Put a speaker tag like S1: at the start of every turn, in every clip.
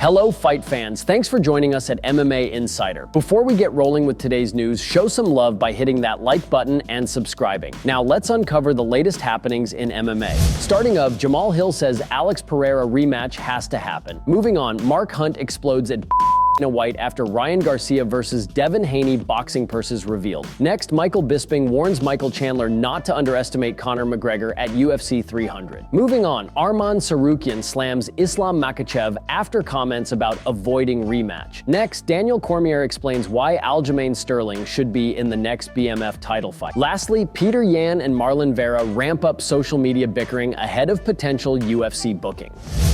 S1: Hello fight fans, thanks for joining us at MMA Insider. Before we get rolling with today's news, show some love by hitting that like button and subscribing. Now let's uncover the latest happenings in MMA. Starting up, Jamal Hill says Alex Pereira rematch has to happen. Moving on, Mark Hunt explodes at White after Ryan Garcia versus Devin Haney boxing purses revealed. Next, Michael Bisping warns Michael Chandler not to underestimate Conor McGregor at UFC 300. Moving on, Arman Tsarukyan slams Islam Makhachev after comments about avoiding rematch. Next, Daniel Cormier explains why Aljamain Sterling should be in the next BMF title fight. Lastly, Petr Yan and Marlon Vera ramp up social media bickering ahead of potential UFC booking.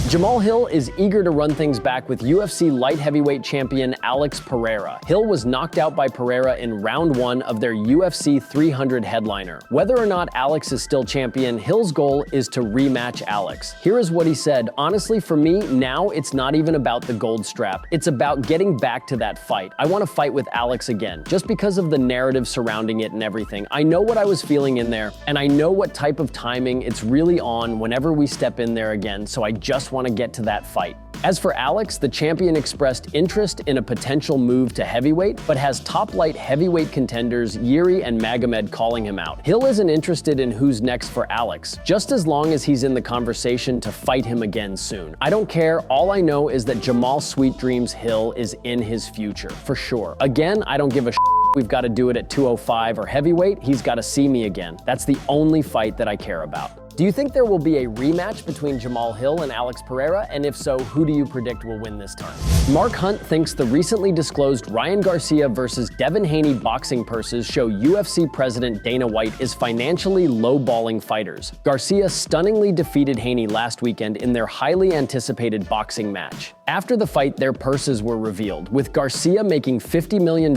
S1: Jamal Hill is eager to run things back with UFC light heavyweight champion Alex Pereira. Hill was knocked out by Pereira in round 1 of their UFC 300 headliner. Whether or not Alex is still champion, Hill's goal is to rematch Alex. Here is what he said: "Honestly, for me, now it's not even about the gold strap. It's about getting back to that fight. I want to fight with Alex again, just because of the narrative surrounding it and everything. I know what I was feeling in there, and I know what type of timing it's really on whenever we step in there again, so I just want to get to that fight." As for Alex, the champion expressed interest in a potential move to heavyweight, but has top light heavyweight contenders Yuri and Magomed calling him out. Hill isn't interested in who's next for Alex, just as long as he's in the conversation to fight him again soon. "I don't care, all I know is that Jamal Sweet Dreams Hill is in his future, for sure. Again, I don't give a we've got to do it at 205 or heavyweight, he's got to see me again. That's the only fight that I care about." Do you think there will be a rematch between Jamal Hill and Alex Pereira? And if so, who do you predict will win this time? Mark Hunt thinks the recently disclosed Ryan Garcia versus Devin Haney boxing purses show UFC President Dana White is financially lowballing fighters. Garcia stunningly defeated Haney last weekend in their highly anticipated boxing match. After the fight, their purses were revealed, with Garcia making $50 million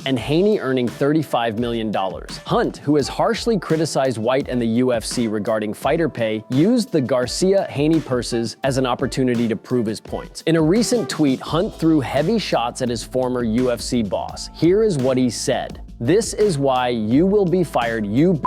S1: and Haney earning $35 million. Hunt, who has harshly criticized White and the UFC regarding fighter pay, used the Garcia-Haney purses as an opportunity to prove his points. In a recent tweet, Hunt threw heavy shots at his former UFC boss. Here is what he said: "This is why you will be fired, you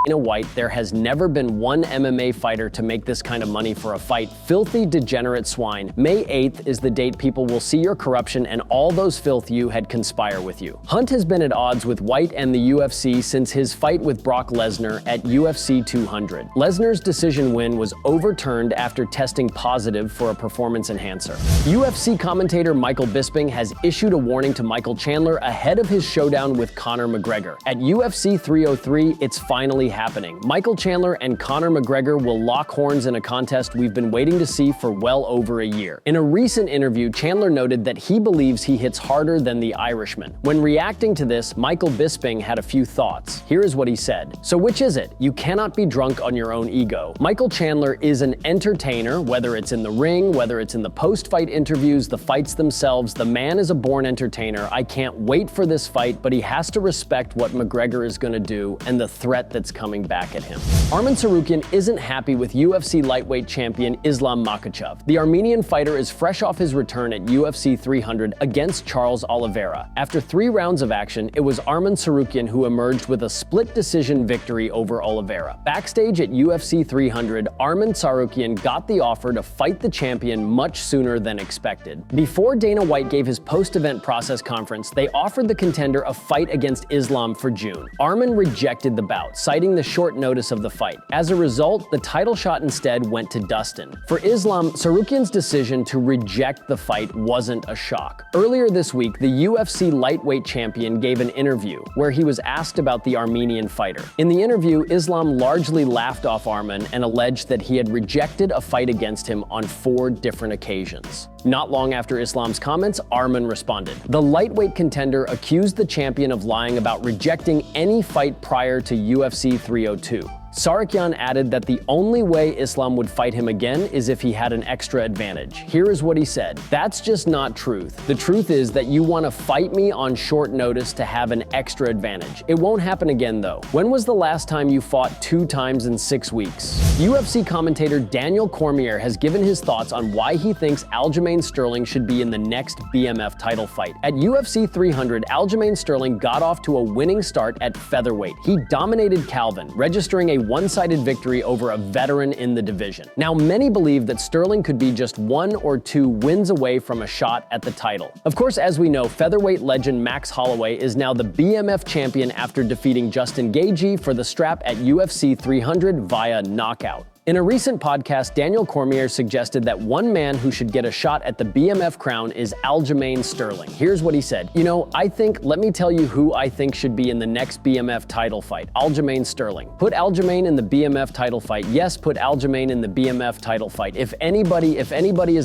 S1: White. There has never been one MMA fighter to make this kind of money for a fight. Filthy, degenerate swine. May 8th is the date people will see your corruption and all those filth you had conspire with you." Hunt has been at odds with White and the UFC since his fight with Brock Lesnar at UFC 200. Lesnar's decision win was overturned after testing positive for a performance enhancer. UFC commentator Michael Bisping has issued a warning to Michael Chandler ahead of his showdown with Conor McGregor. At UFC 303, it's finally happening. Michael Chandler and Conor McGregor will lock horns in a contest we've been waiting to see for well over a year. In a recent interview, Chandler noted that he believes he hits harder than the Irishman. When reacting to this, Michael Bisping had a few thoughts. Here is what he said: "So which is it? You cannot be drunk on your own ego. Michael Chandler is an entertainer, whether it's in the ring, whether it's in the post-fight interviews, the fights themselves. The man is a born entertainer. I can't wait for this fight, but he has to respect what McGregor is going to do and the threat that's coming back at him." Arman Tsarukyan isn't happy with UFC lightweight champion Islam Makhachev. The Armenian fighter is fresh off his return at UFC 300 against Charles Oliveira. After 3 rounds of action, it was Arman Tsarukyan who emerged with a split decision victory over Oliveira. Backstage at UFC 300, Arman Tsarukyan got the offer to fight the champion much sooner than expected. Before Dana White gave his post-event process conference, they offered the contender a fight against Islam for June. Arman rejected the bout, citing the short notice of the fight. As a result, the title shot instead went to Dustin. For Islam, Tsarukyan's decision to reject the fight wasn't a shock. Earlier this week, the UFC lightweight champion gave an interview where he was asked about the Armenian fighter. In the interview, Islam largely laughed off Arman and alleged that he had rejected a fight against him on 4 different occasions. Not long after Islam's comments, Arman responded. The lightweight contender accused the champion of lying about rejecting any fight prior to UFC 302. Tsarukyan added that the only way Islam would fight him again is if he had an extra advantage. Here is what he said: "That's just not truth. The truth is that you want to fight me on short notice to have an extra advantage. It won't happen again though. When was the last time you fought 2 times in 6 weeks?" UFC commentator Daniel Cormier has given his thoughts on why he thinks Aljamain Sterling should be in the next BMF title fight. At UFC 300, Aljamain Sterling got off to a winning start at featherweight. He dominated Calvin, registering a one-sided victory over a veteran in the division. Now, many believe that Sterling could be just 1 or 2 wins away from a shot at the title. Of course, as we know, featherweight legend Max Holloway is now the BMF champion after defeating Justin Gaethje for the strap at UFC 300 via knockout. In a recent podcast, Daniel Cormier suggested that one man who should get a shot at the BMF crown is Aljamain Sterling. Here's what he said. Let me tell you who I think should be in the next BMF title fight, Aljamain Sterling. Put Aljamain in the BMF title fight. Yes, put Aljamain in the BMF title fight. If anybody is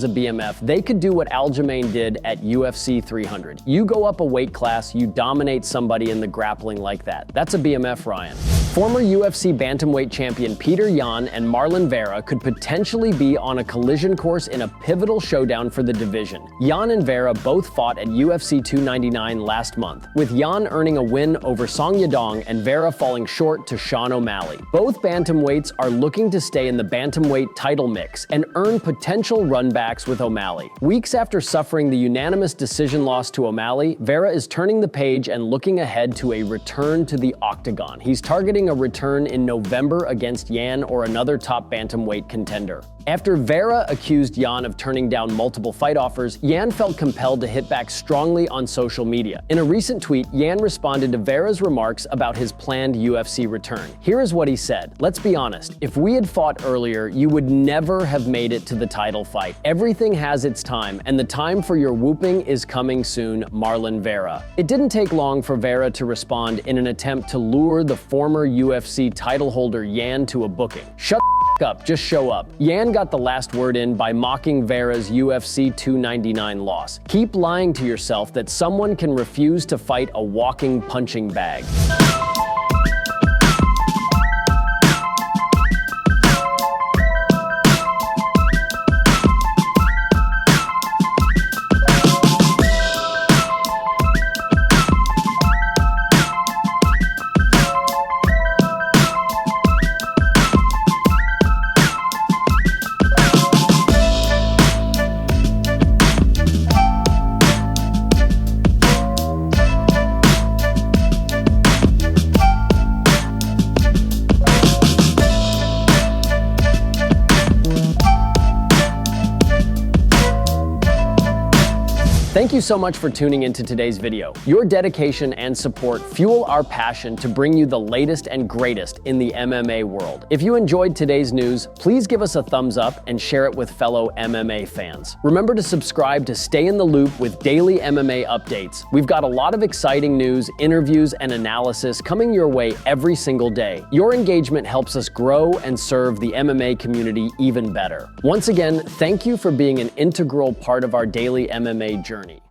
S1: a BMF, they could do what Aljamain did at UFC 300. You go up a weight class, you dominate somebody in the grappling like that. That's a BMF, Ryan. Former UFC bantamweight champion Petr Yan and Marlon Vera could potentially be on a collision course in a pivotal showdown for the division. Yan and Vera both fought at UFC 299 last month, with Yan earning a win over Song Yadong and Vera falling short to Sean O'Malley. Both bantamweights are looking to stay in the bantamweight title mix and earn potential runbacks with O'Malley. Weeks after suffering the unanimous decision loss to O'Malley, Vera is turning the page and looking ahead to a return to the octagon. He's targeting a return in November against Yan or another top bantamweight contender. After Vera accused Yan of turning down multiple fight offers, Yan felt compelled to hit back strongly on social media. In a recent tweet, Yan responded to Vera's remarks about his planned UFC return. Here is what he said. "Let's be honest, if we had fought earlier, you would never have made it to the title fight. Everything has its time, and the time for your whooping is coming soon, Marlon Vera." It didn't take long for Vera to respond in an attempt to lure the former UFC title holder Yan to a booking. "Shut up, just show up." Yan got the last word in by mocking Vera's UFC 299 loss. Keep lying to yourself that someone can refuse to fight a walking punching bag. Thank you so much for tuning into today's video. Your dedication and support fuel our passion to bring you the latest and greatest in the MMA world. If you enjoyed today's news, please give us a thumbs up and share it with fellow MMA fans. Remember to subscribe to stay in the loop with daily MMA updates. We've got a lot of exciting news, interviews, and analysis coming your way every single day. Your engagement helps us grow and serve the MMA community even better. Once again, thank you for being an integral part of our daily MMA journey.